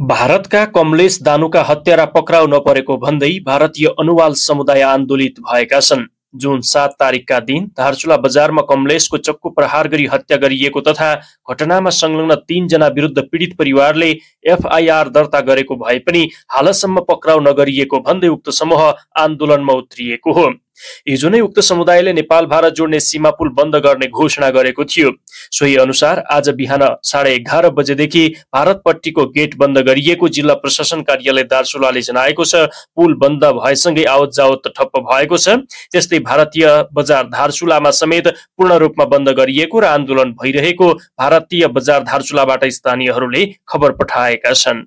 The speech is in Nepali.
भारतका कमलेश दानुका हत्यारा पक्राउ नपरेको भन्दै भारतीय अनुवाल समुदाय आन्दोलित भएका छन्। जुन 7 तारिकका दिन धारचुला बजारमा कमलेशको चक्कु प्रहार गरी हत्या गरिएको तथा घटनामा संलग्न 3 जना विरुद्ध पीडित परिवारले एफआईआर दर्ता गरेको भए पनि हालसम्म पक्राउ नगरिएको भन्दै उक्त समूह आन्दोलनमा उत्रिएको हो। हिजो नै उक्त समुदायले नेपाल भारत जोड्ने सीमा पुल बन्द गर्ने घोषणा गरेको थियो। सोही अनुसार आज बिहान 11:30 बजेदेखि भारतपट्टिको गेट बन्द गरिएको जिल्ला प्रशासन कार्यालय दार्चुलाले जनाएको छ। पुल बन्द भएसँगै आवत जावत ठप्प भएको छ। त्यस्तै भारतीय बजार धारचुलामा समेत पूर्ण रूपमा बन्द गरिएको र आन्दोलन भइरहेको भारतीय बजार धारचुलाबाट स्थानीयहरूले खबर पठाएका छन्।